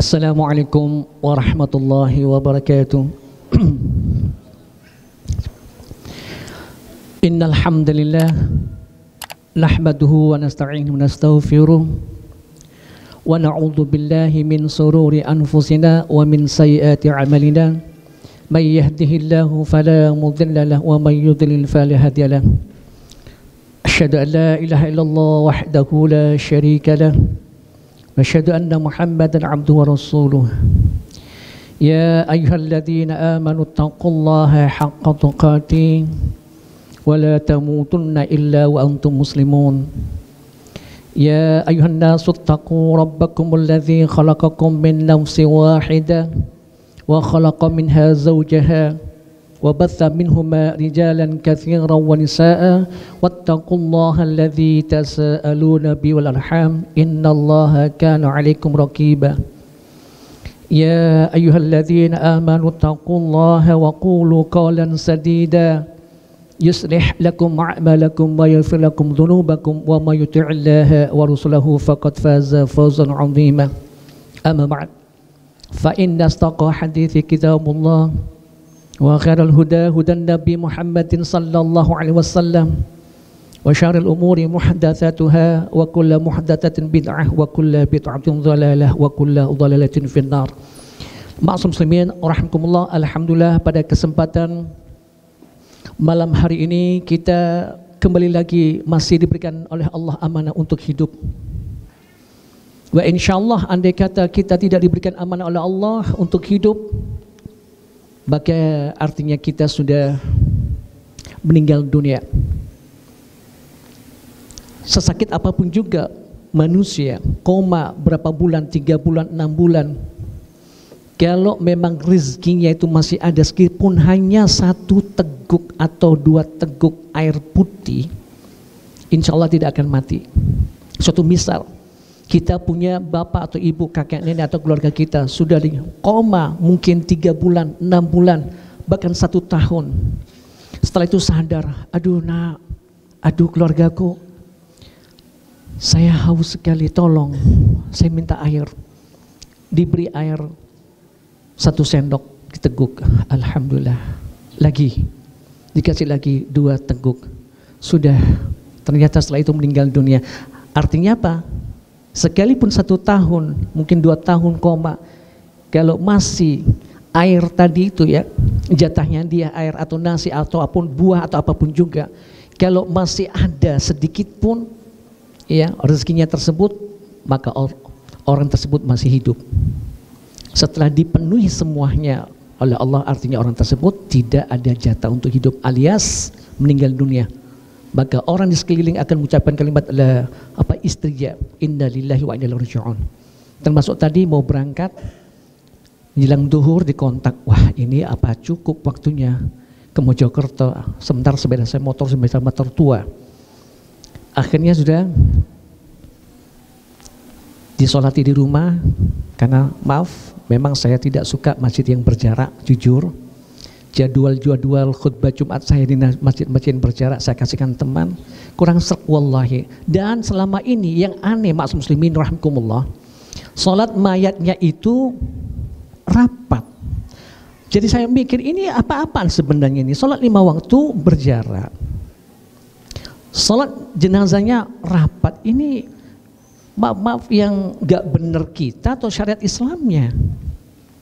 Assalamualaikum warahmatullahi wabarakatuh. Innal hamdalillah nahmaduhu wa nasta'inuhu wa nastaghfiruh wa na'udzu billahi min shururi anfusina wa min sayyiati a'malina may yahdihillahu fala mudilla lahu wa may yudlil fala hadiya lahu. Asyhadu an la ilaha illallah wahdahu la syarika lahu wa asyhadu anna Muhammadan abduhu wa rasuluh. Ya ayyuhalladzina amanu taqullaha haqqa tuqatih wa la tamutunna illa wa antum muslimun. Ya ayuhan nasu taqu rabbakumul ladzi khalaqakum min nafsin wahidah wa khalaqa minha zawjaha wa batha minhuma rijalan katsiran wa nisaa'a wattaqullaha alladzi tasaaluna bihi wal arham innallaha kana 'alaikum raqiba. Ya ayyuhalladzina amanu taqullaha wa qulu qawlan sadida yuslih lakum a'malakum wa yaghfir lakum dhunubakum wa may yuti'illaha wa rasulahu faqad faza fawzan 'azima. Amma ba'd, fa inna astaqa hadithi kitabullah wa khairal huda hudan nabi Muhammadin sallallahu alaihi wasallam wa syarril umuri muhdatsatuha wa kullu muhdatsatin bid'ah wa kullu bid'atin dhalalah wa kullu dhalalatin finnar. Ma'asum muslimin rahimakumullah, alhamdulillah pada kesempatan malam hari ini kita kembali lagi masih diberikan oleh Allah amanah untuk hidup. Wa insyaallah andai kata kita tidak diberikan amanah oleh Allah untuk hidup, maka artinya kita sudah meninggal dunia. Sesakit apapun juga manusia, koma berapa bulan, 3 bulan, 6 bulan, kalau memang rezekinya itu masih ada meskipun hanya 1 teguk atau 2 teguk air putih, insya Allah tidak akan mati. Suatu misal, kita punya bapak atau ibu, kakek nenek atau keluarga kita sudah di koma mungkin 3 bulan, 6 bulan, bahkan 1 tahun. Setelah itu sadar, aduh nak, aduh keluargaku, saya haus sekali, tolong saya minta air. Diberi air 1 sendok diteguk, alhamdulillah. Lagi dikasih lagi 2 teguk, sudah ternyata setelah itu meninggal dunia. Artinya apa? Sekalipun 1 tahun, mungkin 2 tahun koma, kalau masih air tadi itu ya, jatahnya dia air atau nasi atau apapun, buah atau apapun juga, kalau masih ada sedikit pun ya rezekinya tersebut, maka orang tersebut masih hidup. Setelah dipenuhi semuanya oleh Allah, artinya orang tersebut tidak ada jatah untuk hidup alias meninggal dunia. Maka orang di sekeliling akan mengucapkan kalimat istriya, inna lillahi wa inna ilaihi raji'un. Termasuk tadi mau berangkat menjelang duhur dikontak, wah ini apa cukup waktunya ke Mojokerto, sebentar sepeda saya motor tua. Akhirnya sudah disolati di rumah, karena maaf memang saya tidak suka masjid yang berjarak, jujur. Jadwal khutbah Jumat saya di masjid-masjid berjarak saya kasihkan teman, kurang serk wallahi. Dan selama ini yang aneh, maksud muslimin rahimakumullah, sholat mayatnya itu rapat. Jadi saya mikir ini apa-apaan sebenarnya ini, sholat 5 waktu berjarak, sholat jenazahnya rapat, ini maaf yang gak benar kita atau syariat Islamnya.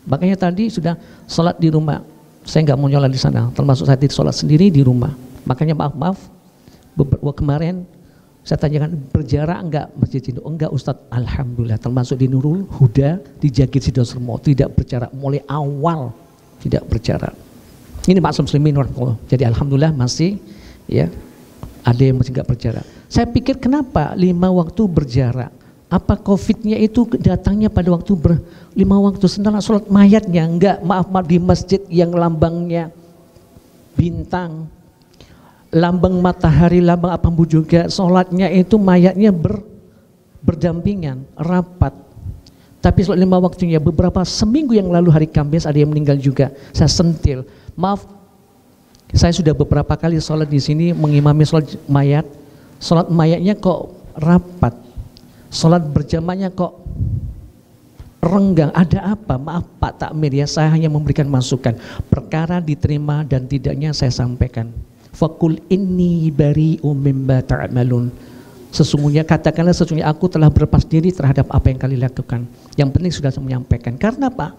Makanya tadi sudah sholat di rumah, saya gak mau nyolat di sana, termasuk saya sholat sendiri di rumah. Makanya maaf kemarin saya tanyakan, berjarak enggak masjid itu? Enggak Ustadz, alhamdulillah. Termasuk di Nurul Huda, di Jagir Sidosermo, tidak berjarak, mulai awal tidak berjarak. Ini maksud muslimin warahmatullah. Jadi alhamdulillah masih ya ada yang masih enggak berjarak. Saya pikir kenapa 5 waktu berjarak? Apa COVID-nya itu datangnya pada waktu 5 waktu, sementara sholat mayatnya enggak, maaf di masjid yang lambangnya bintang, lambang matahari, lambang apapun juga, sholatnya itu mayatnya berdampingan, rapat. Tapi sholat 5 waktunya beberapa seminggu yang lalu hari Kamis ada yang meninggal juga, saya sentil. Maaf, saya sudah beberapa kali sholat di sini mengimami sholat mayatnya kok rapat. Sholat berjamaahnya kok renggang, ada apa? Maaf Pak Takmir ya, saya hanya memberikan masukan. Perkara diterima dan tidaknya saya sampaikan. Fakul inni bari'um mimma ta'malun. Sesungguhnya katakanlah sesungguhnya aku telah berlepas diri terhadap apa yang kalian lakukan. Yang penting sudah saya menyampaikan. Karena apa?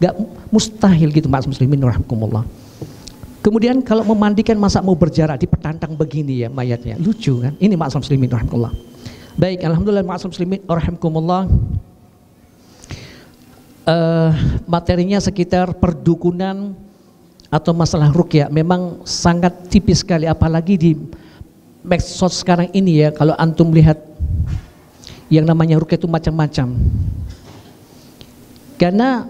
Gak mustahil gitu Mas Muslimin rahimakumullah. Kemudian kalau memandikan masa mau berjarak dipertantang begini ya mayatnya. Lucu kan? Ini Mas Muslimin rahimakumullah. Baik, alhamdulillah Mas Muslimin rahimakumullah. Materinya sekitar perdukunan atau masalah ruqyah memang sangat tipis sekali, apalagi di medsos sekarang ini ya. Kalau antum lihat yang namanya ruqyah itu macam-macam, karena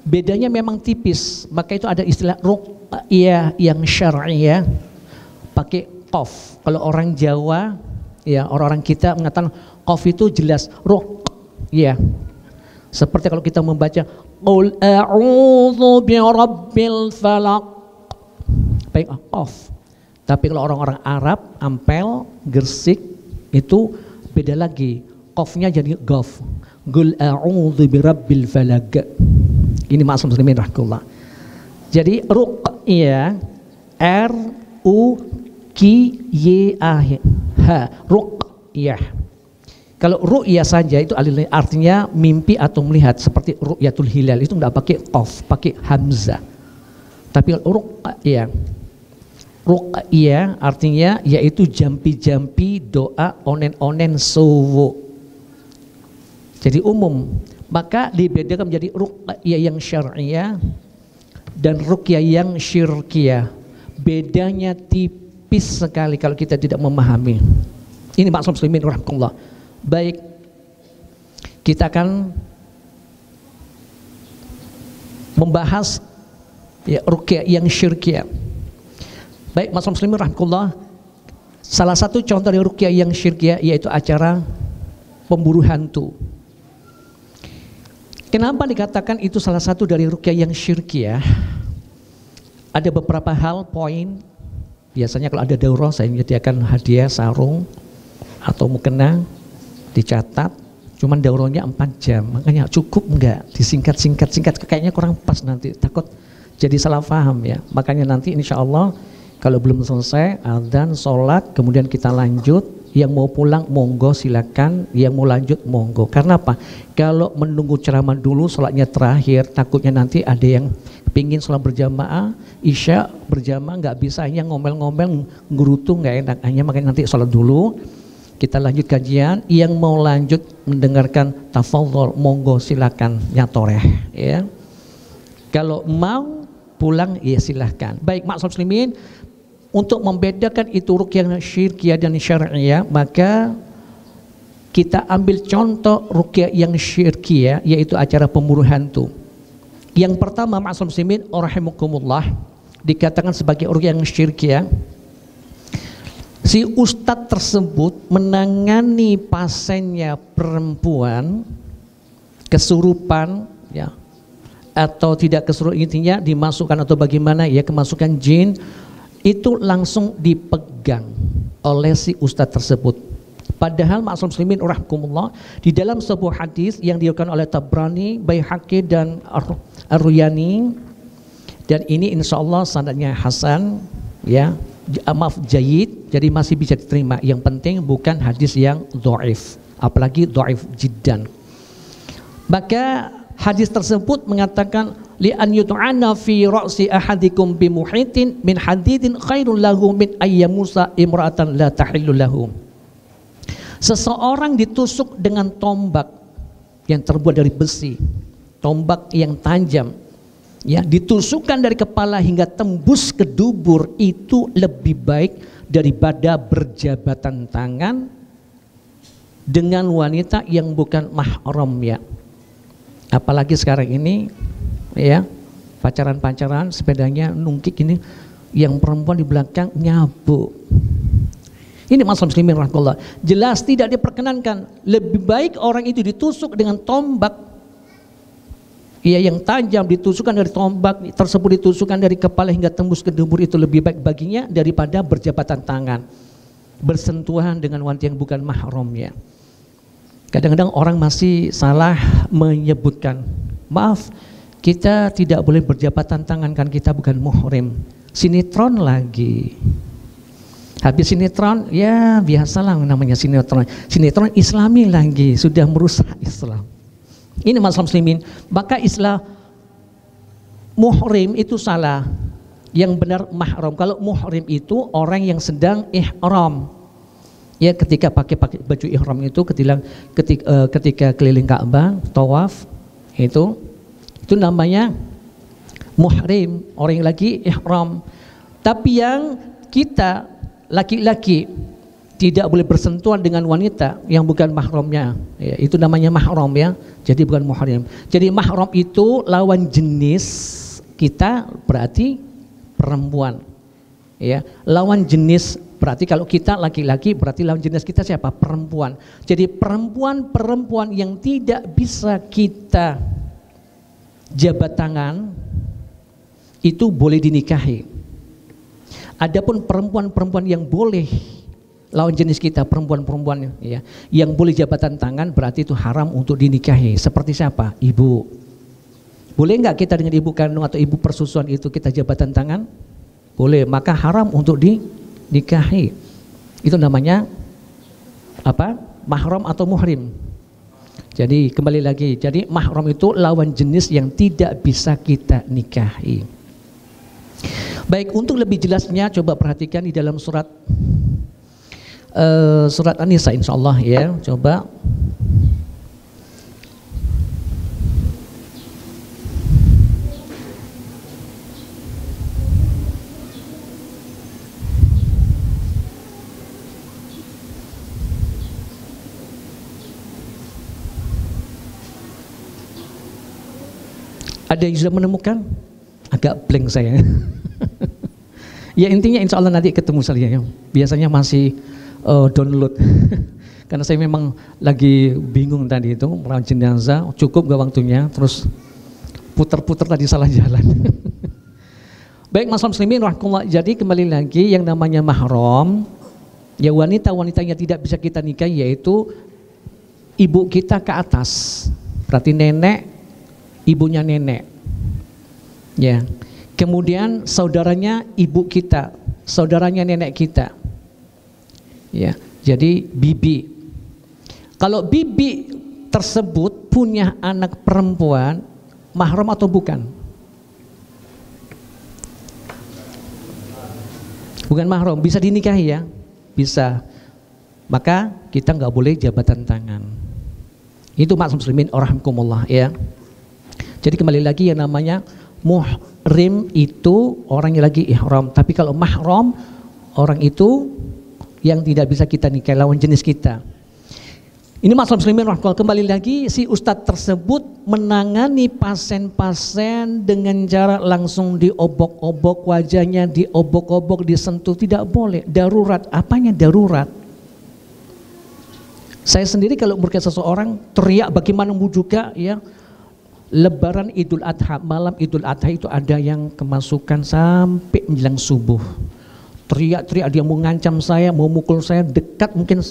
bedanya memang tipis. Maka itu ada istilah ruqyah yang syar'i ya, pakai qaf. Kalau orang Jawa ya, orang-orang kita mengatakan qaf itu jelas ruqyah. Seperti kalau kita membaca qul a'udzu birabbil falaq, baik qaf. Tapi kalau orang-orang Arab, Ampel, Gersik itu beda lagi. Qafnya jadi qaf. Qul a'udzu birabbil falaq. Ini maksud muslimin rahmatullah. Jadi ruqyah R U Q Y A H, ruqyah. Kalau ru'yah saja itu artinya mimpi atau melihat, seperti ru'yatul hilal itu enggak pakai qaf, pakai hamzah. Tapi ruqyah artinya yaitu jampi-jampi doa onen-onen suwu. Jadi umum. Maka dibedakan menjadi ruqyah yang syar'iyah dan ruqyah yang syirkiyah. Bedanya tipis sekali kalau kita tidak memahami. Ini maksud muslimin rahmatullah. Baik, kita akan membahas ya ruqyah yang syirkiyah. Baik, Mas Muslimin rahmatullah. Salah satu contoh dari ruqyah yang syirkiyah yaitu acara pemburu hantu. Kenapa dikatakan itu salah satu dari ruqyah yang syirkiyah? Ada beberapa hal poin. Biasanya kalau ada daurah saya menyediakan hadiah sarung atau mukena, dicatat. Cuman daurahnya 4 jam, makanya cukup enggak disingkat kayaknya kurang pas, nanti takut jadi salah paham ya. Makanya nanti insya Allah kalau belum selesai adzan, sholat, kemudian kita lanjut. Yang mau pulang monggo silakan, yang mau lanjut monggo. Karena apa? Kalau menunggu ceramah dulu sholatnya terakhir, takutnya nanti ada yang pingin sholat berjamaah, isya berjamaah nggak bisa, hanya ngomel-ngomel ngerutu nggak enak. Hanya makanya nanti sholat dulu, kita lanjut kajian. Yang mau lanjut mendengarkan tafadhol monggo silakan nyatoreh ya. Kalau mau pulang ya silahkan. Baik maksud muslimin, untuk membedakan itu ruqyah syirkiyah dan syar'iyah, maka kita ambil contoh ruqyah yang syirkiyah yaitu acara pemburu hantu. Yang pertama maksud muslimin rahimakumullah, dikatakan sebagai ruqyah yang syirkiyah, si ustadz tersebut menangani pasiennya perempuan kesurupan ya, atau tidak kesurupan, intinya dimasukkan atau bagaimana ya, kemasukan jin, itu langsung dipegang oleh si ustadz tersebut. Padahal maksud muslimin rahimakumullah, di dalam sebuah hadis yang diriwayatkan oleh Tabrani, Baihaqi dan Ar-Ruyani, dan ini insya Allah sanadnya hasan ya, maaf jayyid, jadi masih bisa diterima. Yang penting bukan hadis yang dhaif, apalagi dhaif jiddan. Maka hadis tersebut mengatakan li an yut'ana fi ra'si ahadikum bi muhitin min hadidin khairul lahu min ayyamusa imra'atan la tahillu lahu. Seseorang ditusuk dengan tombak yang terbuat dari besi, tombak yang tajam ya, ditusukkan dari kepala hingga tembus ke dubur, itu lebih baik daripada berjabatan tangan dengan wanita yang bukan mahram ya. Apalagi sekarang ini ya, pacaran-pacaran sepedanya nungkik ini, yang perempuan di belakang nyabu. Ini masalah muslimin rahmatullah, jelas tidak diperkenankan. Lebih baik orang itu ditusuk dengan tombak ya yang tajam, ditusukkan dari tombak tersebut, ditusukkan dari kepala hingga tembus ke dubur, itu lebih baik baginya daripada berjabatan tangan, bersentuhan dengan wanita yang bukan mahramnya. Kadang-kadang orang masih salah menyebutkan, maaf, kita tidak boleh berjabatan tangan kan kita bukan muhrim. Sinetron lagi. Habis sinetron, ya biasalah namanya sinetron. Sinetron Islami lagi, sudah merusak Islam. Ini masalah muslimin. Maka istilah muhrim itu salah. Yang benar mahram. Kalau muhrim itu orang yang sedang ihram. Ya, ketika pakai baju ihram itu ketika keliling Ka'bah, tawaf itu namanya muhrim, orang yang lagi ihram. Tapi yang kita laki-laki tidak boleh bersentuhan dengan wanita yang bukan mahramnya, ya, itu namanya mahram ya. Jadi bukan muhrim. Jadi mahram itu lawan jenis kita berarti perempuan. Ya, lawan jenis berarti kalau kita laki-laki berarti lawan jenis kita siapa? Perempuan. Jadi perempuan yang tidak bisa kita jabat tangan itu boleh dinikahi. Adapun perempuan-perempuan yang boleh lawan jenis kita, perempuan-perempuan ya, yang boleh jabatan tangan berarti itu haram untuk dinikahi. Seperti siapa? Ibu. Boleh nggak kita dengan ibu kandung atau ibu persusuan itu kita jabatan tangan? Boleh, maka haram untuk dinikahi. Itu namanya apa? Mahram atau muhrim. Jadi kembali lagi, jadi mahram itu lawan jenis yang tidak bisa kita nikahi. Baik, untuk lebih jelasnya coba perhatikan di dalam surat An-Nisa insyaallah ya, coba. Ada yang sudah menemukan? Agak blank saya. Ya intinya insya Allah nanti ketemu saya. Biasanya masih download. Karena saya memang lagi bingung tadi itu merawat jenazah, cukup gak waktunya, terus putar-putar tadi salah jalan. Baik masalah muslimin rahmatullah. Jadi kembali lagi yang namanya mahram, ya wanita-wanitanya tidak bisa kita nikahi yaitu ibu kita ke atas. Berarti nenek, ibunya nenek, ya. Kemudian saudaranya ibu kita, saudaranya nenek kita, ya. Jadi bibi. Kalau bibi tersebut punya anak perempuan, mahram atau bukan? Bukan mahram, bisa dinikahi ya, bisa. Maka kita nggak boleh jabatan tangan. Itu maksud muslimin rahimakumullah ya. Jadi kembali lagi yang namanya muhrim itu orang yang lagi ihram. Tapi kalau mahram orang itu yang tidak bisa kita nikahi lawan jenis kita. Ini masalah muslimin rahmatullah. Kembali lagi si ustadz tersebut menangani pasien-pasien dengan cara langsung diobok-obok wajahnya, diobok-obok, disentuh, tidak boleh. Darurat, apanya darurat? Saya sendiri kalau melihat seseorang teriak bagaimana mau juga ya. Lebaran Idul Adha, malam Idul Adha itu ada yang kemasukan sampai menjelang subuh. Teriak-teriak dia mau ngancam saya, mau mukul saya dekat mungkin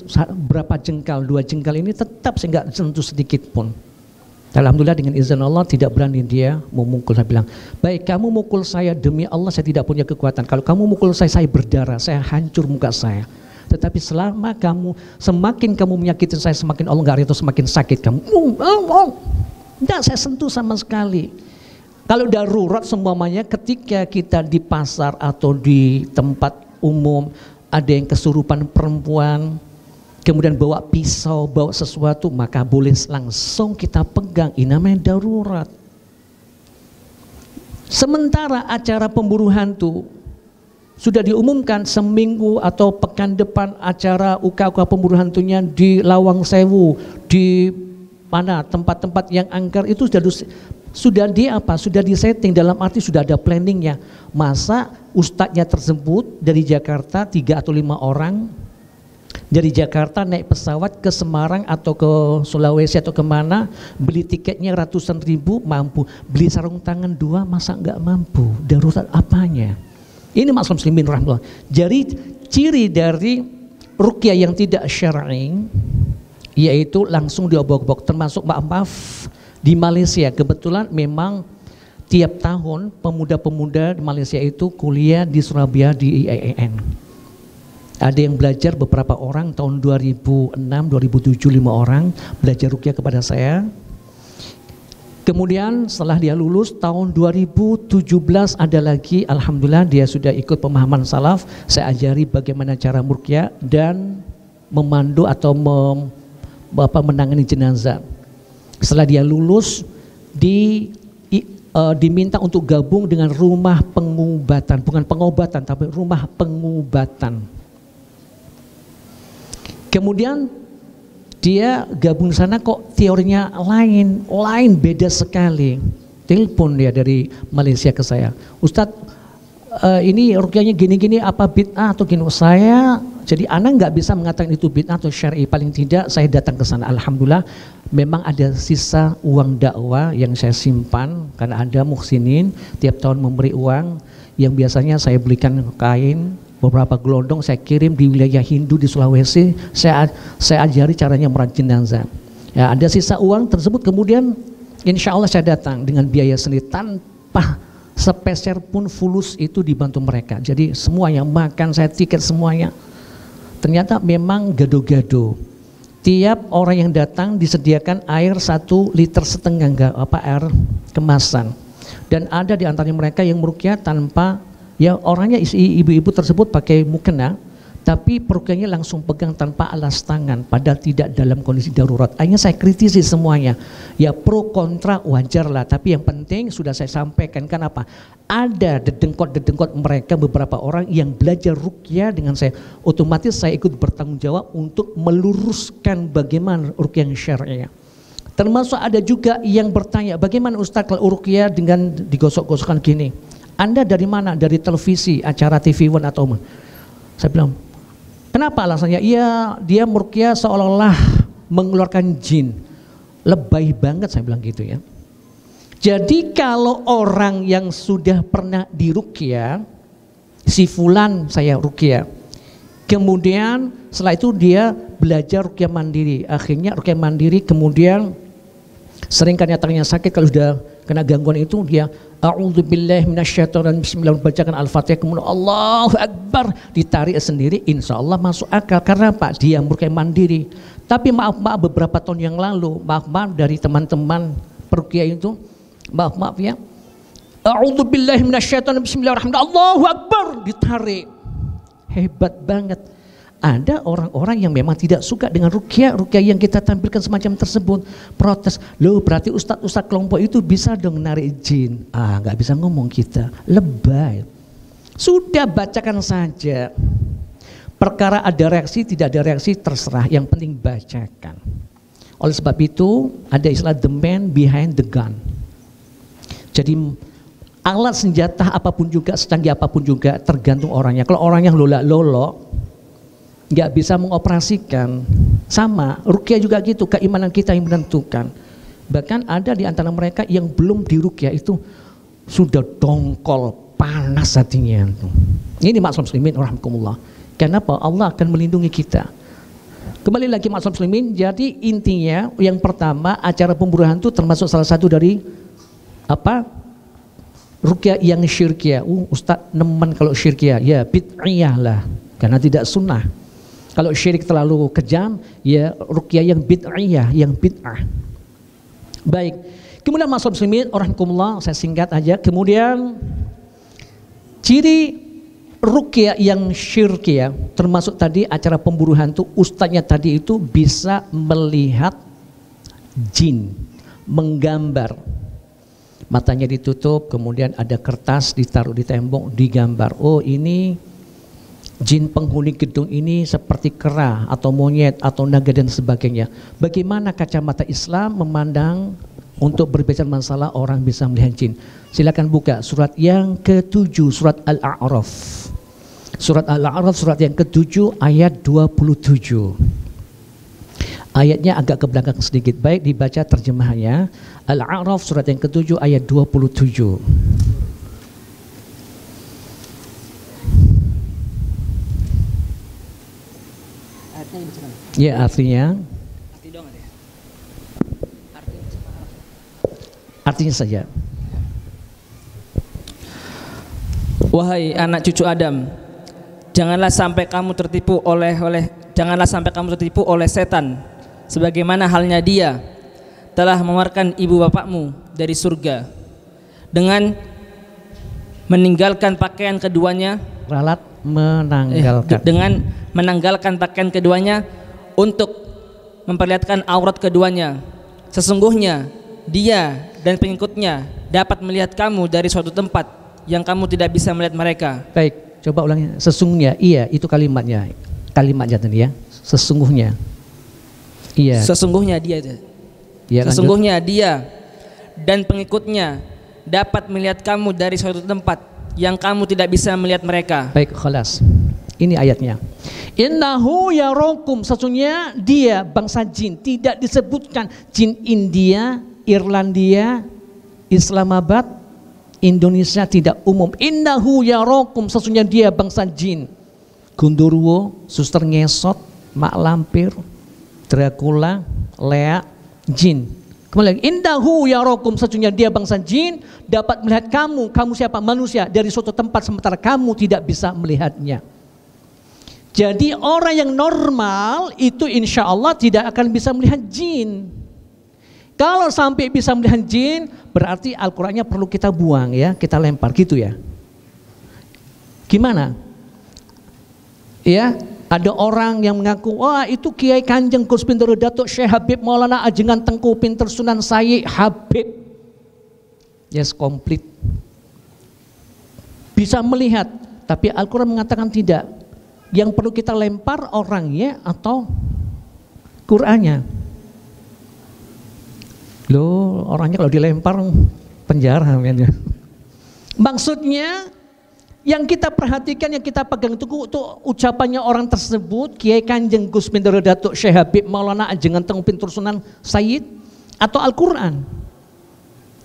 berapa jengkal, 2 jengkal ini tetap saya nggak sentuh sedikit pun. Alhamdulillah dengan izin Allah tidak berani dia memukul. Saya bilang, baik kamu mukul saya demi Allah saya tidak punya kekuatan. Kalau kamu mukul saya berdarah, saya hancur muka saya. Tetapi selama semakin kamu menyakiti saya, semakin Allah nggak ridho, semakin sakit kamu. Tidak saya sentuh sama sekali. Kalau darurat semuanya ketika kita di pasar atau di tempat umum ada yang kesurupan perempuan, kemudian bawa pisau, bawa sesuatu, maka boleh langsung kita pegang. Ini namanya darurat. Sementara acara pemburu hantu sudah diumumkan seminggu atau pekan depan acara uka-uka pemburu hantunya di Lawang Sewu, di mana tempat-tempat yang angker itu sudah disetting, dalam arti sudah ada planningnya. Masa ustadznya tersebut dari Jakarta 3 atau 5 orang dari Jakarta naik pesawat ke Semarang atau ke Sulawesi atau kemana, beli tiketnya ratusan ribu, mampu beli sarung tangan 2 masa nggak mampu? Darurat apanya? Ini maksud muslimin rahmatullah. Jadi ciri dari ruqyah yang tidak syar'i yaitu langsung diobok-obok. Termasuk maaf di Malaysia kebetulan memang tiap tahun pemuda-pemuda di Malaysia itu kuliah di Surabaya di IAIN. Ada yang belajar beberapa orang tahun 2006, 2007 5 orang belajar ruqyah kepada saya. Kemudian setelah dia lulus tahun 2017 ada lagi, alhamdulillah dia sudah ikut pemahaman salaf. Saya ajari bagaimana cara ruqyah dan memandu atau menangani jenazah. Setelah dia lulus diminta untuk gabung dengan rumah pengobatan, bukan pengobatan tapi rumah pengobatan. Kemudian dia gabung di sana kok teorinya lain beda sekali. Telepon dia dari Malaysia ke saya, Ustadz ini ruqyahnya gini-gini apa bid'ah atau gini. Saya jadi anak nggak bisa mengatakan itu bid'ah atau syar'i, paling tidak saya datang ke sana. Alhamdulillah memang ada sisa uang dakwah yang saya simpan karena ada muhsinin tiap tahun memberi uang yang biasanya saya belikan kain beberapa gelondong, saya kirim di wilayah Hindu di Sulawesi. Saya ajari caranya merajin jenazah. Ya, ada sisa uang tersebut, kemudian insya Allah saya datang dengan biaya sendiri tanpa sepeser pun fulus itu dibantu mereka. Jadi semuanya, makan saya, tiket semuanya. Ternyata memang gado-gado. Tiap orang yang datang disediakan air 1,5 liter air kemasan. Dan ada di antaranya mereka yang meruqyah tanpa, ya orangnya ibu-ibu tersebut pakai mukena, tapi peruqyahnya langsung pegang tanpa alas tangan, padahal tidak dalam kondisi darurat. Akhirnya saya kritisi semuanya, ya pro kontra wajar lah, tapi yang penting sudah saya sampaikan. Kenapa? Ada dedengkot mereka beberapa orang yang belajar ruqyah dengan saya, otomatis saya ikut bertanggung jawab untuk meluruskan bagaimana ruqyah syar'i. Termasuk ada juga yang bertanya, bagaimana Ustaz kalau ruqyah dengan digosok-gosokkan gini? Anda dari mana? Dari televisi, acara TV One atau apa? Saya bilang, kenapa alasannya? Iya, dia meruqyah seolah-olah mengeluarkan jin. Lebay banget saya bilang gitu ya. Jadi kalau orang yang sudah pernah diruqyah, si fulan saya ruqyah, kemudian setelah itu dia belajar ruqyah mandiri, akhirnya ruqyah mandiri kemudian sering kan tangannya sakit, kalau sudah kena gangguan itu dia a'udzubillahi minasyaitonir bismillah, bacakan Al-Fatihah, kemudian Allahu Akbar, ditarik sendiri, insya Allah masuk akal. Karena Pak dia meruqyah mandiri. Tapi maaf beberapa tahun yang lalu, maaf dari teman-teman peruqyah itu, maaf ya, a'udzubillahi minasyaitonir bismillahirrahmanirrahim, Allahu Akbar, ditarik. Hebat banget. Ada orang-orang yang memang tidak suka dengan ruqyah yang kita tampilkan semacam tersebut, protes, loh berarti ustadz kelompok itu bisa dong narik jin. Nggak bisa ngomong kita, lebay. Sudah bacakan saja. Perkara ada reaksi tidak ada reaksi terserah, yang penting bacakan. Oleh sebab itu ada istilah the man behind the gun. Jadi alat senjata apapun juga, secanggih apapun juga, tergantung orangnya. Kalau orang yang lolak-lolok nggak bisa mengoperasikan, sama ruqyah juga gitu, keimanan kita yang menentukan. Bahkan ada di antara mereka yang belum diruqyah itu sudah dongkol, panas hatinya. Ini maksud muslimin rahimakumullah. Kenapa? Allah akan melindungi kita. Kembali lagi maksud muslimin, jadi intinya yang pertama, acara pemburu hantu termasuk salah satu dari apa? Ruqyah yang syirkiyah. Ustaz nemen kalau syirkiyah, ya bid'iyah lah, karena tidak sunnah. Kalau syirik terlalu kejam, ya ruqyah yang bid'iyah, yang bid'ah. Baik. Kemudian masalah muslimin, rahimakumullah, saya singkat aja. Kemudian ciri ruqyah yang syirkiyah, termasuk tadi acara pemburu hantu, ustadznya tadi itu bisa melihat jin, menggambar. Matanya ditutup, kemudian ada kertas ditaruh di tembok, digambar. Oh ini jin penghuni gedung ini seperti kera atau monyet atau naga dan sebagainya. Bagaimana kacamata Islam memandang untuk berbicara masalah orang bisa melihat jin? Silakan buka surat yang ke-7, surat Al-A'raf. Surat Al-A'raf surat yang ke-7 ayat 27. Ayatnya agak ke belakang sedikit, baik dibaca terjemahannya. Al-A'raf surat yang ke-7 ayat 27. Ya artinya Artinya saja. Wahai anak cucu Adam, janganlah sampai kamu tertipu oleh setan, sebagaimana halnya dia telah mengeluarkan ibu bapakmu dari surga dengan meninggalkan pakaian keduanya, dengan menanggalkan pakaian keduanya untuk memperlihatkan aurat keduanya. Sesungguhnya dia dan pengikutnya dapat melihat kamu dari suatu tempat yang kamu tidak bisa melihat mereka. Baik, coba ulangi. Sesungguhnya, iya, itu kalimatnya tadi ya. Sesungguhnya, iya. Sesungguhnya dia itu. Ya, sesungguhnya dia dan pengikutnya dapat melihat kamu dari suatu tempat yang kamu tidak bisa melihat mereka. Baik, khalas. Ini ayatnya. Innahu yarakum, sesungguhnya dia bangsa jin, tidak disebutkan jin India, Irlandia, Islamabad, Indonesia, tidak umum. Innahu yarakum, sesungguhnya dia bangsa jin. Gundurwo, Suster Ngesot, Mak Lampir, Dracula, Lea, jin. Kembali lagi, indahu yarakum, sesungguhnya dia bangsa jin dapat melihat kamu siapa? Manusia, dari suatu tempat sementara kamu tidak bisa melihatnya. Jadi orang yang normal itu insya Allah tidak akan bisa melihat jin. Kalau sampai bisa melihat jin, berarti Al-Qur'annya perlu kita buang ya, kita lempar gitu ya. Gimana? Ya, ada orang yang mengaku, wah itu Kiai Kanjeng Gus Pinter Datuk Syekh Habib Maulana Ajengan Tengku Pinter Sunan Sayyid Habib. Yes, komplit. Bisa melihat, tapi Al-Quran mengatakan tidak. Yang perlu kita lempar orangnya atau Qur'annya. Loh, orangnya kalau dilempar penjara. Maksudnya yang kita perhatikan, yang kita pegang itu ucapannya orang tersebut, Kiai Kanjeng Gus Pinter Datuk Syekh Habib Maulana Ajengan Tengku Pinter Sunan Sayyid, atau Al-Quran.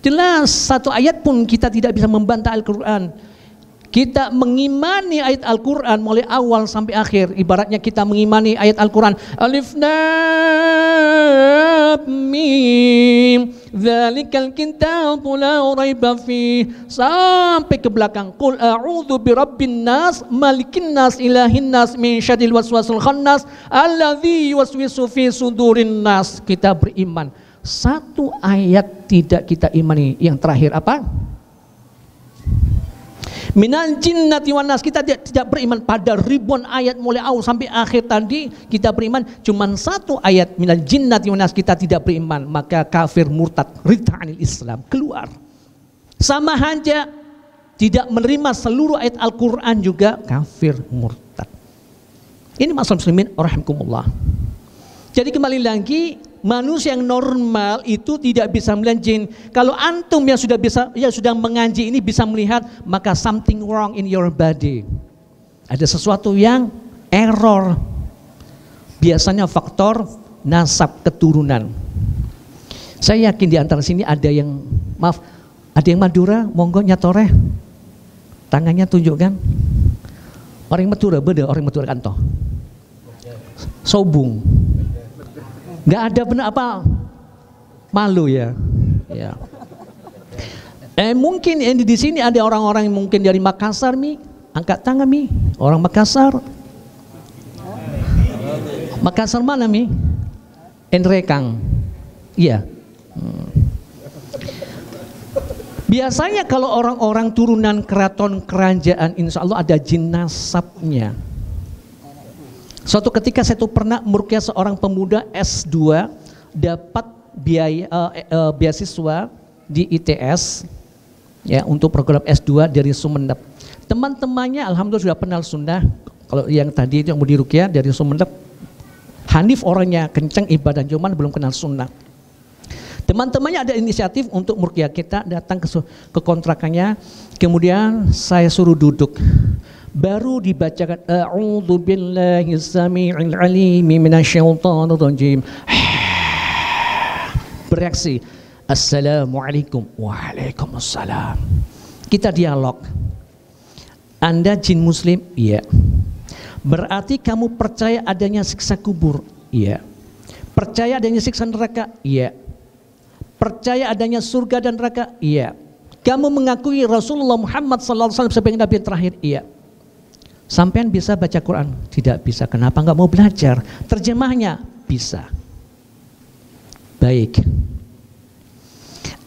Jelas satu ayat pun kita tidak bisa membantah Al-Quran. Kita mengimani ayat Al-Quran mulai awal sampai akhir. Ibaratnya kita mengimani ayat Al-Quran. Alif Lam Mim Dzalikal kitabu la raiba fih, sampai ke belakang. Qul a'udzu birabbin nas malikin nas ilahin nas min syarril waswasil khannas alladzi yuwaswisu fi sudurin nas. Kita beriman. Satu ayat tidak kita imani. Yang terakhir apa? Minal jinnati wan nas. Kita tidak beriman pada ribuan ayat mulai awal sampai akhir tadi. Kita beriman cuman satu ayat, minal jinnati wan nas, kita tidak beriman. Maka kafir murtad, ridha anil Islam, keluar. Sama saja tidak menerima seluruh ayat Al-Quran juga kafir murtad. Ini masalah muslimin rahimakumullah. Jadi kembali lagi, manusia yang normal itu tidak bisa melihat jin. Kalau antum yang sudah mengaji ini bisa melihat, maka something wrong in your body. Ada sesuatu yang error. Biasanya faktor nasab keturunan. Saya yakin di antara sini ada yang Madura, monggo nyatoreh. Tangannya tunjukkan. Orang Madura, beda orang Madura kanto. Sobung. Nggak ada benar apa, malu ya. Ya. Mungkin di sini ada orang-orang yang mungkin dari Makassar mi, angkat tangan mi. Orang Makassar. Makassar mana mi? Enrekang. Iya. Biasanya kalau orang-orang turunan keraton kerajaan, insya Allah ada jin nasabnya. Suatu ketika saya tuh pernah meruqyah seorang pemuda S2 dapat beasiswa di ITS ya untuk program S2 dari Sumeneb. Teman-temannya alhamdulillah sudah kenal sunnah. Kalau yang tadi itu yang mau diruqyah dari Sumeneb, hanif orangnya, kenceng ibadah, cuman belum kenal sunnah. Teman-temannya ada inisiatif untuk meruqyah, kita datang ke kontrakannya, kemudian saya suruh duduk. Baru dibacakan a'udzu billahi samii'il 'aliim minasyaitonir rajim. Bereaksi, assalamualaikum. Waalaikumsalam. Kita dialog. Anda jin muslim? Iya. Berarti kamu percaya adanya siksa kubur? Iya. Percaya adanya siksa neraka? Iya. Percaya adanya surga dan neraka? Iya. Kamu mengakui Rasulullah Muhammad SAW sebagai Nabi yang terakhir? Iya. Sampean bisa baca Quran? Tidak bisa. Kenapa nggak mau belajar? Terjemahnya? Bisa. Baik.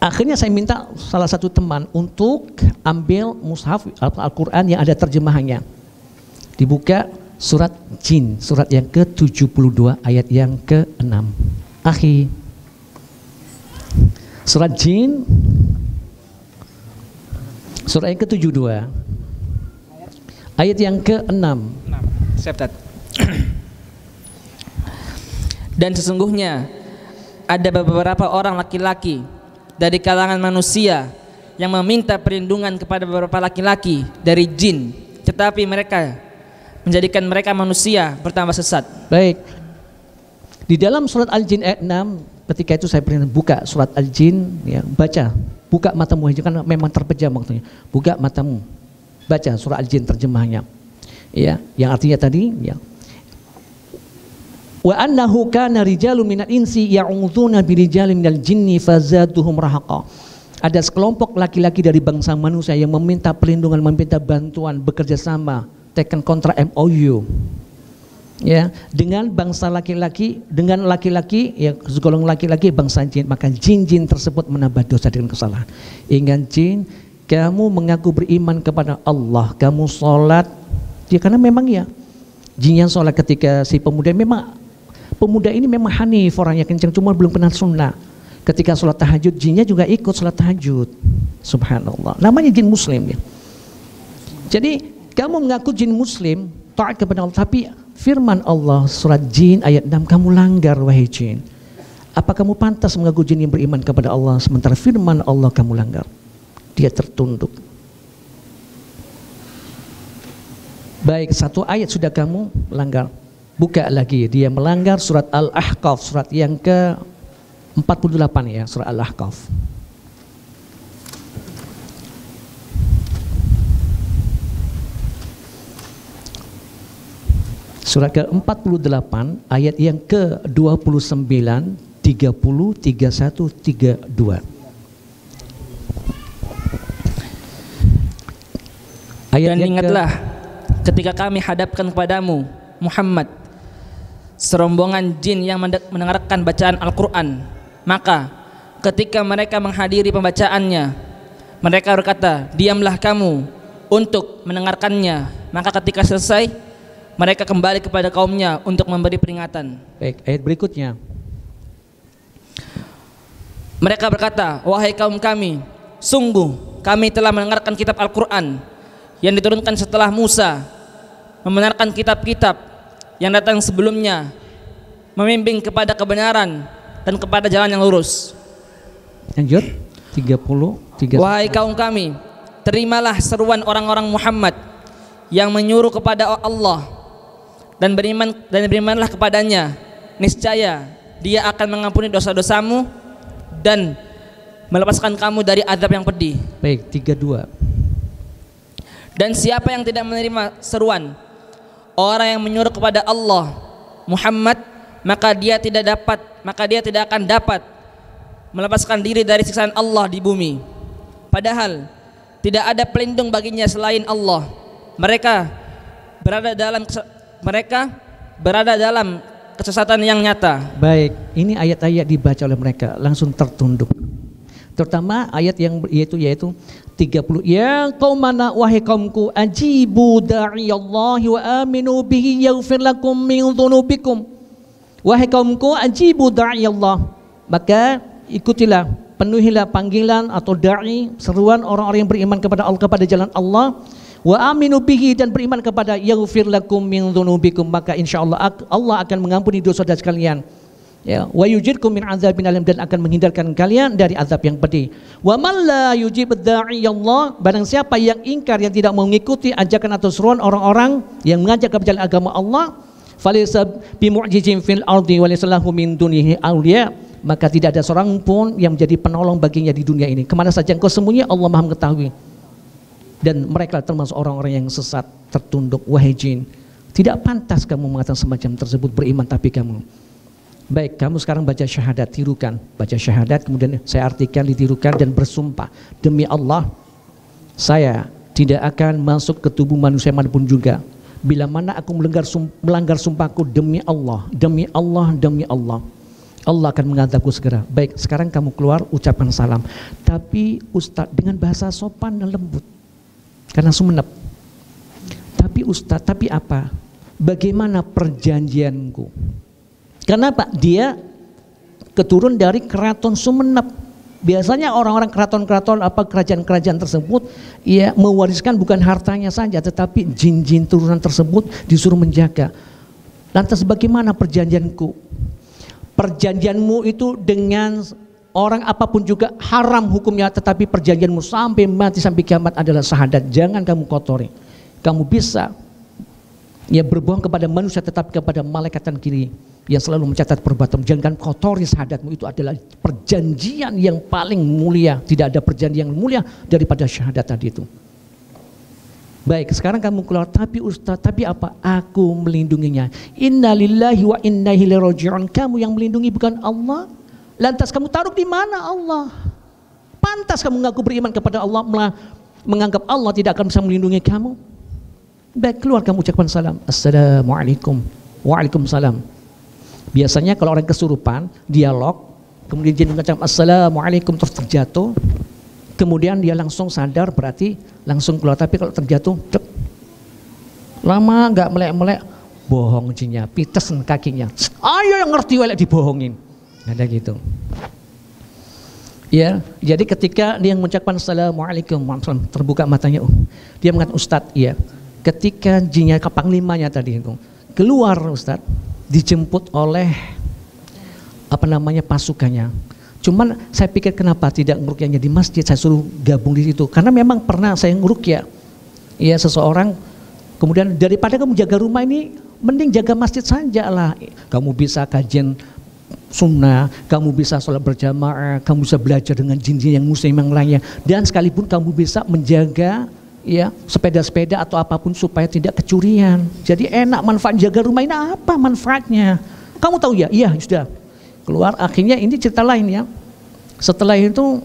Akhirnya saya minta salah satu teman untuk ambil mushaf Al-Quran yang ada terjemahannya. Dibuka surat Jin, surat yang ke-72 ayat yang ke-6. Akhi, surat Jin, surat yang ke-72 ayat yang ke-6. Dan sesungguhnya ada beberapa orang laki-laki dari kalangan manusia yang meminta perlindungan kepada beberapa laki-laki dari jin, tetapi mereka menjadikan mereka manusia bertambah sesat. Baik. Di dalam surat Al-Jin ayat 6, ketika itu saya pernah buka surat Al-Jin, ya, baca, buka matamu, kan memang terpejam waktunya. Buka matamu. Baca surat Al-Jin terjemahnya. Ya, yang artinya tadi, ya. Wa annahu kana rijalun minal insi ya'udzuuna birijalin minal jinni fazaduhum rahaqa. Ada sekelompok laki-laki dari bangsa manusia yang meminta perlindungan, meminta bantuan, bekerja sama, taken kontrak MOU. Ya, dengan bangsa laki-laki, dengan laki-laki, ya, segolong laki-laki bangsa jin, maka jin-jin tersebut menambah dosa dengan kesalahan. Ingat jin, kamu mengaku beriman kepada Allah, kamu sholat, ya karena memang ya, jin yang sholat ketika si pemuda memang pemuda ini memang hanif, orangnya kencang, cuma belum kenal sunnah. Ketika sholat tahajud, jinnya juga ikut sholat tahajud. Subhanallah. Namanya jin muslim ya. Jadi kamu mengaku jin muslim, taat kepada Allah, tapi firman Allah surat Jin ayat 6 kamu langgar wahai jin. Apa kamu pantas mengaku jin yang beriman kepada Allah sementara firman Allah kamu langgar? Dia tertunduk. Baik, satu ayat sudah kamu langgar. Buka lagi, dia melanggar surat Al-Ahqaf, surat yang ke-48 ya, surat Al-Ahqaf. Surat ke-48 ayat yang ke-29, 30, 31, 32. Dan ingatlah ketika kami hadapkan kepadamu Muhammad serombongan jin yang mendengarkan bacaan Al-Quran, maka ketika mereka menghadiri pembacaannya, mereka berkata, diamlah kamu untuk mendengarkannya. Maka ketika selesai, mereka kembali kepada kaumnya untuk memberi peringatan. Baik, ayat berikutnya. Mereka berkata, wahai kaum kami, sungguh kami telah mendengarkan kitab Al-Quran yang diturunkan setelah Musa, membenarkan kitab-kitab yang datang sebelumnya, membimbing kepada kebenaran dan kepada jalan yang lurus. Lanjut 30. Wahai kaum kami, terimalah seruan orang-orang Muhammad yang menyuruh kepada Allah dan berimanlah kepadanya. Niscaya Dia akan mengampuni dosa-dosamu dan melepaskan kamu dari azab yang pedih. Baik, 32. Dan siapa yang tidak menerima seruan orang yang menyuruh kepada Allah Muhammad, maka dia tidak akan dapat melepaskan diri dari siksaan Allah di bumi. Padahal tidak ada pelindung baginya selain Allah. Mereka berada dalam kesesatan yang nyata. Baik, ini ayat-ayat dibaca oleh mereka langsung tertunduk. Terutama ayat yang yaitu 30. Ya qaumana, wahai kaumku, ajibu da'iyallahi wa aminu bihi yaghfir lakum min dzunubikum. Wahai kaumku, ajibu da'iyallah, maka ikutilah, penuhilah panggilan atau da'i, seruan orang-orang yang beriman kepada Allah, kepada jalan Allah. Wa aminu bihi, dan beriman kepada yaghfir lakum min dzunubikum, maka insyaallah Allah akan mengampuni dosa-dosa kalian. Ya, wa yujirkum min azabin alim, dan akan menghindarkan kalian dari azab yang pedih. Wa man la yujib da'iyallah, barang siapa yang ingkar, yang tidak mengikuti ajakan atau seruan orang-orang yang mengajak kepada jalan agama Allah, falaysa bimu'jizin fil ardi wa laysa lahu min dunihi awliya, maka tidak ada seorang pun yang menjadi penolong baginya di dunia ini. Kemana saja engkau sembunyi, Allah Maha mengetahui. Dan mereka termasuk orang-orang yang sesat, tertunduk. Wahai jin, tidak pantas kamu mengatakan semacam tersebut, beriman tapi kamu Baik, kamu sekarang baca syahadat, tirukan. Baca syahadat, kemudian saya artikan, ditirukan dan bersumpah. Demi Allah, saya tidak akan masuk ke tubuh manusia manapun juga. Bila mana aku melanggar sumpahku, demi Allah, demi Allah, demi Allah, Allah akan mengazabku segera. Baik, sekarang kamu keluar, ucapkan salam. Tapi Ustadz dengan bahasa sopan dan lembut, karena Sumenep. Tapi Ustadz, tapi apa? Bagaimana perjanjianku? Kenapa? Dia keturun dari keraton Sumenep. Biasanya orang-orang keraton-keraton apa kerajaan-kerajaan tersebut ya mewariskan bukan hartanya saja, tetapi jin-jin turunan tersebut disuruh menjaga. Lantas bagaimana perjanjianku? Perjanjianmu itu dengan orang apapun juga haram hukumnya, tetapi perjanjianmu sampai mati sampai kiamat adalah syahadat. Jangan kamu kotori. Kamu bisa ya berbohong kepada manusia, tetapi kepada malaikat kanan kiri yang selalu mencatat perbuatan. Jangan kotori syahadatmu. Itu adalah perjanjian yang paling mulia. Tidak ada perjanjian yang mulia daripada syahadat tadi itu. Baik, sekarang kamu keluar. Tapi Ustaz, tapi apa? Aku melindunginya. Inna lillahi wa inna ilaihi raji'un. Kamu yang melindungi bukan Allah. Lantas kamu taruh di mana Allah? Pantas kamu mengaku beriman kepada Allah, menganggap Allah tidak akan bisa melindungi kamu. Baik, keluar kamu ucapkan salam. Assalamualaikum. Waalaikumsalam. Biasanya kalau orang kesurupan, dialog, kemudian jin mengucap assalamualaikum terus terjatuh, kemudian dia langsung sadar, berarti langsung keluar. Tapi kalau terjatuh, cek, lama nggak melek-melek, bohong jinnya, pites kakinya. Ayo yang ngerti welek dibohongin. Ada gitu. Ya, jadi ketika dia mengucapkan assalamualaikum, terbuka matanya, dia mengatakan Ustadz, iya. Ketika jinnya ke panglimanya tadi itu keluar Ustadz, dijemput oleh pasukannya. Cuman saya pikir kenapa tidak ngerukyahnya di masjid, saya suruh gabung di situ. Karena memang pernah saya ngerukyah ya seseorang, kemudian daripada kamu jaga rumah ini, mending jaga masjid saja lah. Kamu bisa kajian sunnah, kamu bisa sholat berjamaah, kamu bisa belajar dengan jin-jin yang muslim yang lainnya, dan sekalipun kamu bisa menjaga ya sepeda-sepeda atau apapun supaya tidak kecurian. Jadi enak manfaat jaga rumah ini, apa manfaatnya? Kamu tahu ya? Iya, sudah. Keluar, akhirnya ini cerita lain ya. Setelah itu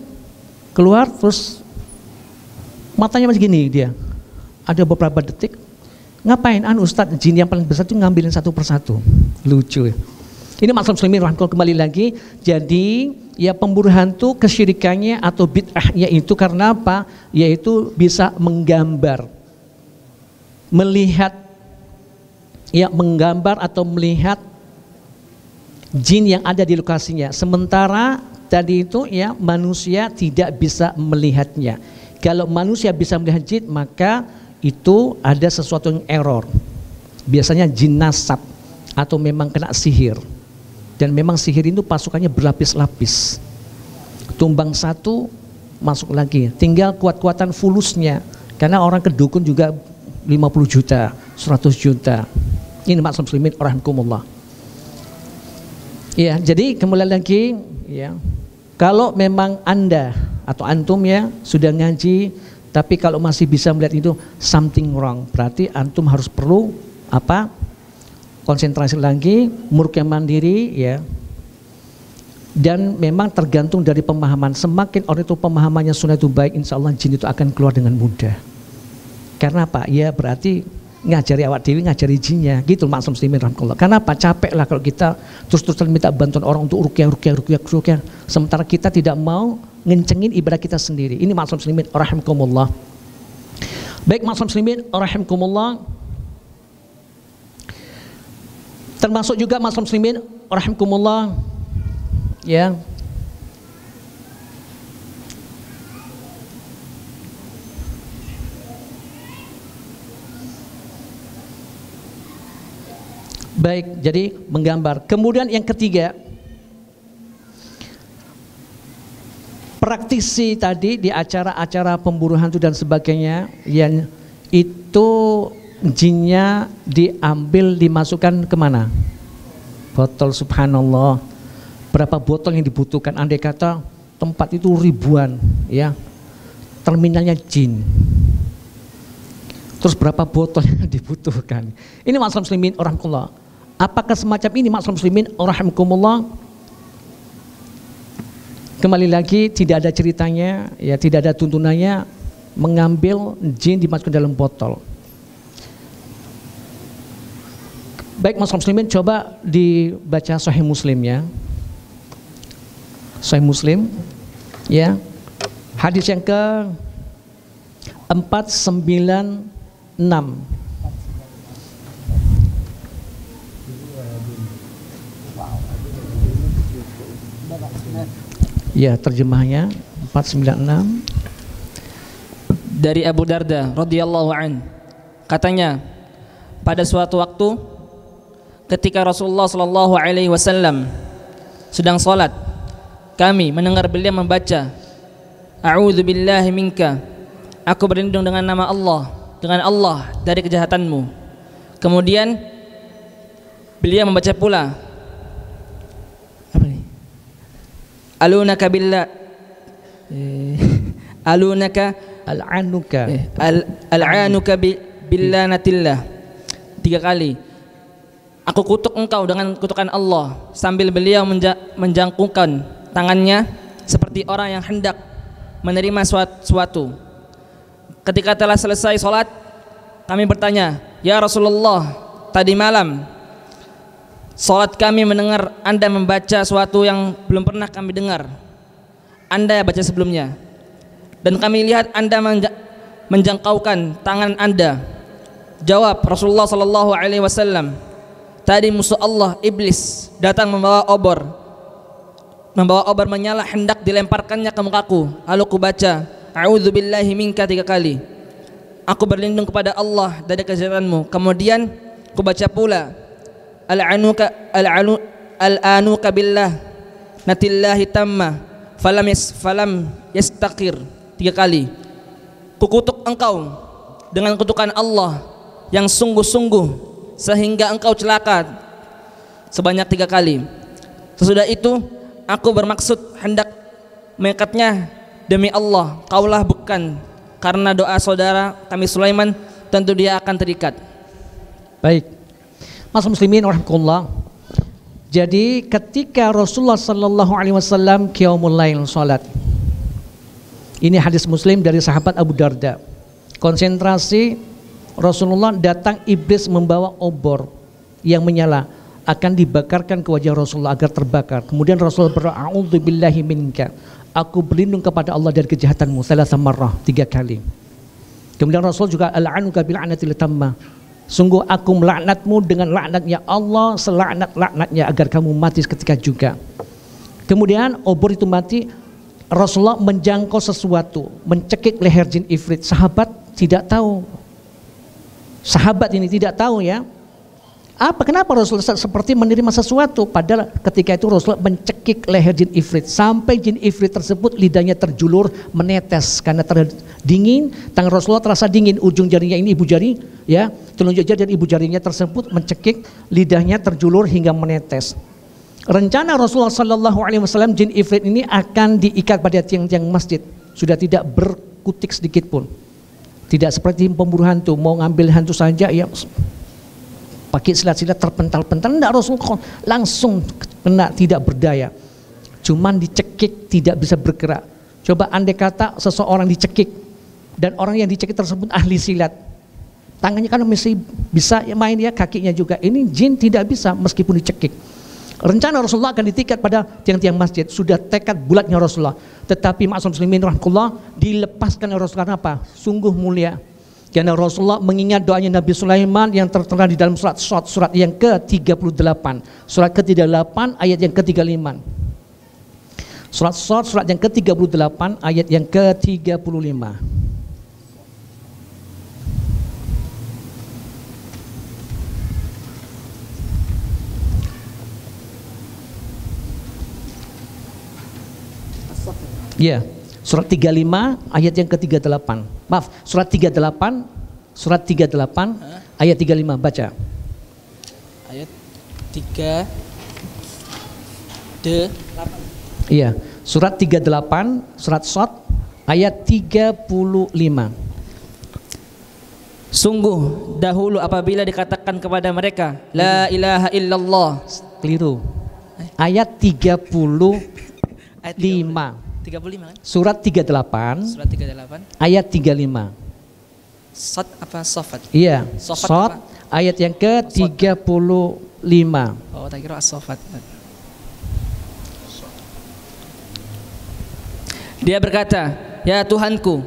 keluar terus matanya masih gini dia. Ada beberapa detik. Ngapain? Ustadz, jin yang paling besar itu ngambilin satu persatu. Lucu ya. Ini masalah muslimin rahmatullah, kembali lagi. Jadi ya pemburu hantu kesyirikannya atau bid'ahnya itu karena apa? Yaitu bisa menggambar, melihat, ya menggambar atau melihat jin yang ada di lokasinya. Sementara tadi itu ya manusia tidak bisa melihatnya. Kalau manusia bisa melihat jin, maka itu ada sesuatu yang error. Biasanya jin nasab atau memang kena sihir. Dan memang sihir itu pasukannya berlapis-lapis. Tumbang satu, masuk lagi. Tinggal kuat-kuatan fulusnya. Karena orang ke dukun juga 50 juta, 100 juta. Ini maksud muslimin rahimakumullah. Ya, jadi kembali lagi ya. Kalau memang Anda atau antum ya sudah ngaji, tapi kalau masih bisa melihat itu something wrong, berarti antum harus perlu apa? Konsentrasi lagi, murukyah mandiri ya. Dan memang tergantung dari pemahaman. Semakin orang itu pemahamannya sunnah itu baik, insya Allah jin itu akan keluar dengan mudah. Karena apa? Ya berarti ngajari awak dewi, ngajari jinnya. Gitu maksud muslimin rahmatullah. Karena apa? Capek lah kalau kita terus-terusan minta bantuan orang untuk rukyah. Sementara kita tidak mau ngencengin ibadah kita sendiri. Ini maksud muslimin rahimakumullah. Baik maksud muslimin rahimakumullah. Termasuk juga masalah muslimin rahimakumullah ya. Baik, jadi menggambar. Kemudian yang ketiga, praktisi tadi di acara-acara pemburu hantu dan sebagainya yang itu jinnya diambil, dimasukkan kemana? Botol, subhanallah. Berapa botol yang dibutuhkan? Andai kata tempat itu ribuan ya, terminalnya jin. Terus berapa botol yang dibutuhkan? Ini masalah muslimin rahimakumullah. Apakah semacam ini maksud muslimin rahimakumullah? Kembali lagi tidak ada ceritanya, ya tidak ada tuntunannya mengambil jin dimasukkan dalam botol. Baik maksud muslimin, coba dibaca Sahih Muslim ya. Sahih Muslim ya. Hadis yang ke 496. Ya, terjemahnya 496 dari Abu Darda radhiyallahu an. Katanya, pada suatu waktu ketika Rasulullah sallallahu alaihi wasallam sedang salat, kami mendengar beliau membaca, A'udzu billahi minka. Aku berlindung dengan nama Allah, dengan Allah dari kejahatanmu. Kemudian beliau membaca pula, Alunaka billah, alunaka al'anuka al'anuka billanatillah. 3 kali. Aku kutuk engkau dengan kutukan Allah, sambil beliau menjangkungkan tangannya seperti orang yang hendak menerima suatu. Ketika telah selesai sholat, kami bertanya, ya Rasulullah, tadi malam sholat kami mendengar Anda membaca suatu yang belum pernah kami dengar. Anda baca sebelumnya, dan kami lihat Anda menjangkaukan tangan Anda. Jawab Rasulullah sallallahu alaihi wasallam, tadi musuh Allah iblis datang membawa obor menyala hendak dilemparkannya ke mukaku. Lalu ku baca, A'udzu billahi minka 3 kali. Aku berlindung kepada Allah dari kejahatanmu. Kemudian ku baca pula, Al-anuka billah natillahi tamma falam yastaqir 3 kali. Kukutuk engkau dengan kutukan Allah yang sungguh-sungguh sehingga engkau celaka sebanyak 3 kali. Sesudah itu aku bermaksud hendak mengikatnya demi Allah, kaulah bukan karena doa saudara kami Sulaiman, tentu dia akan terikat. Baik. Mas muslimin rahimakumullah. Jadi ketika Rasulullah sallallahu alaihi wasallam qiyamul lail salat. Ini hadis Muslim dari sahabat Abu Darda. Konsentrasi Rasulullah, datang iblis membawa obor yang menyala, akan dibakarkan ke wajah Rasulullah agar terbakar. Kemudian Rasulullah berdoa, A'udzu billahi minka. Aku berlindung kepada Allah dari kejahatanmu 3 kali. Kemudian Rasul juga al'anuka bil'anatil tamma. Sungguh aku melaknatmu dengan laknatnya Allah selaknat-laknatnya agar kamu mati seketika juga. Kemudian obor itu mati. Rasulullah menjangkau sesuatu, mencekik leher jin ifrit. Sahabat tidak tahu. Sahabat ini tidak tahu ya. Kenapa Rasulullah seperti menerima sesuatu? Padahal ketika itu Rasulullah mencekik leher jin ifrit sampai jin ifrit tersebut lidahnya terjulur menetes karena dingin. Tangan Rasulullah terasa dingin, ujung jarinya ini ibu jari ya, telunjuk jari dan ibu jarinya tersebut mencekik, lidahnya terjulur hingga menetes. Rencana Rasulullah sallallahu alaihi wasallam jin ifrit ini akan diikat pada tiang-tiang masjid, sudah tidak berkutik sedikit pun. Tidak seperti pemburu hantu, mau ngambil hantu saja ya pakai silat-silat terpental-pental. Tidak, Rasulullah langsung kena, tidak berdaya, cuman dicekik, tidak bisa bergerak. Coba andai kata seseorang dicekik dan orang yang dicekik tersebut ahli silat, tangannya kan masih bisa main ya, kakinya juga. Ini jin tidak bisa meskipun dicekik. Rencana Rasulullah akan ditikat pada tiang-tiang masjid, sudah tekad bulatnya Rasulullah. Tetapi maksum muslimin rahmatullah, dilepaskan oleh Rasulullah. Kenapa? Sungguh mulia. Karena Rasulullah mengingat doanya Nabi Sulaiman yang tertera di dalam surat yang ke-38. Surat ke-38 ayat yang ke-35. Surat yang ke-38 ayat yang ke-35. Ya, surat 35 ayat yang ke-38. Maaf, surat 38 ayat 35, baca. Ayat 3 Iya, surat 38, surat Shad ayat 35. Sungguh dahulu apabila dikatakan kepada mereka la ilaha illallah. Keliru. Ayat 35. 35 kan? Surat 38. Surat 38. Ayat 35. Sad apa Sofat? Iya. Sofat Sod apa? ayat yang ke-35. Oh, tak kira As-Sofat. Dia berkata, ya Tuhanku,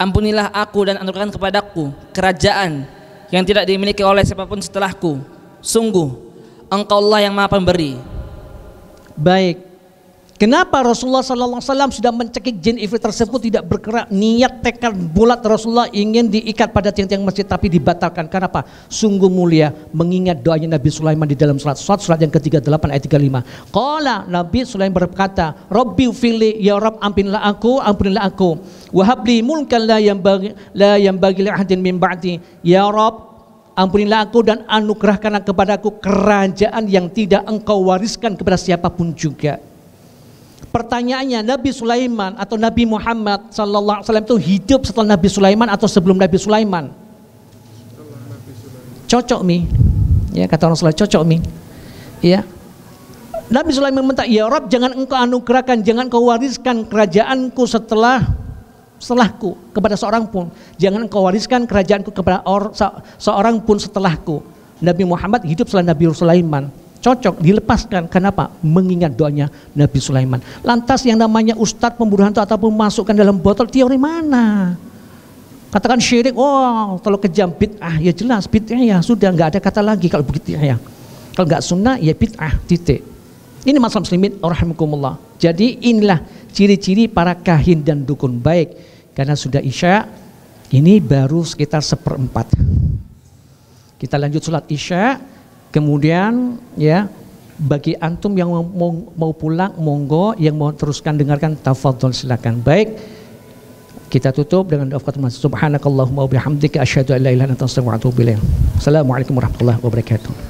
ampunilah aku dan anugerahkan kepadaku kerajaan yang tidak dimiliki oleh siapapun setelahku. Sungguh Engkaulah yang Maha Pemberi. Baik. Kenapa Rasulullah SAW sudah mencekik jin ifrit tersebut tidak bergerak? Niat tekad bulat Rasulullah ingin diikat pada tiang-tiang masjid tapi dibatalkan. Kenapa? Sungguh mulia mengingat doanya Nabi Sulaiman di dalam surat yang ke-38 ayat 35. Qala Nabi Sulaiman berkata, Rabbi fili ya Rabb ampunilah aku. Wahabli mulkan la yanbaghi li ahadin min ba'di. Ya Rabb ampunilah aku dan anugerahkanlah kepadaku kerajaan yang tidak engkau wariskan kepada siapapun juga. Pertanyaannya, Nabi Sulaiman atau Nabi Muhammad sallallahu alaihi wasallam itu hidup setelah Nabi Sulaiman atau sebelum Nabi Sulaiman? Cocok mi. Ya, kata Rasulullah cocok mi. Ya. Nabi Sulaiman minta, ya Rabb jangan engkau anugerahkan, jangan engkau wariskan kerajaanku setelahku kepada seorang pun. Jangan engkau wariskan kerajaanku kepada seorang pun setelahku. Nabi Muhammad hidup setelah Nabi Sulaiman. Cocok, dilepaskan. Kenapa? Mengingat doanya Nabi Sulaiman. Lantas yang namanya ustadz pemburu hantu ataupun masukkan dalam botol, teori mana? Katakan syirik, oh kalau kejam bid'ah, ya jelas bid'ah ya sudah nggak ada kata lagi kalau begitu ya. Kalau nggak sunnah ya bid'ah, titik. Ini masalah muslimin rahimakumullah. Jadi inilah ciri-ciri para kahin dan dukun. Baik, karena sudah isya, ini baru sekitar 1/4. Kita lanjut sholat isya. Kemudian ya bagi antum yang mau pulang monggo, yang mau teruskan dengarkan tafadhol silakan. Baik, kita tutup dengan doa khatimah. Subhanakallahumma wa bihamdika asyhadu an la ilaha illa anta astaghfiruka wa atubu ilaik. Assalamualaikum warahmatullahi wabarakatuh.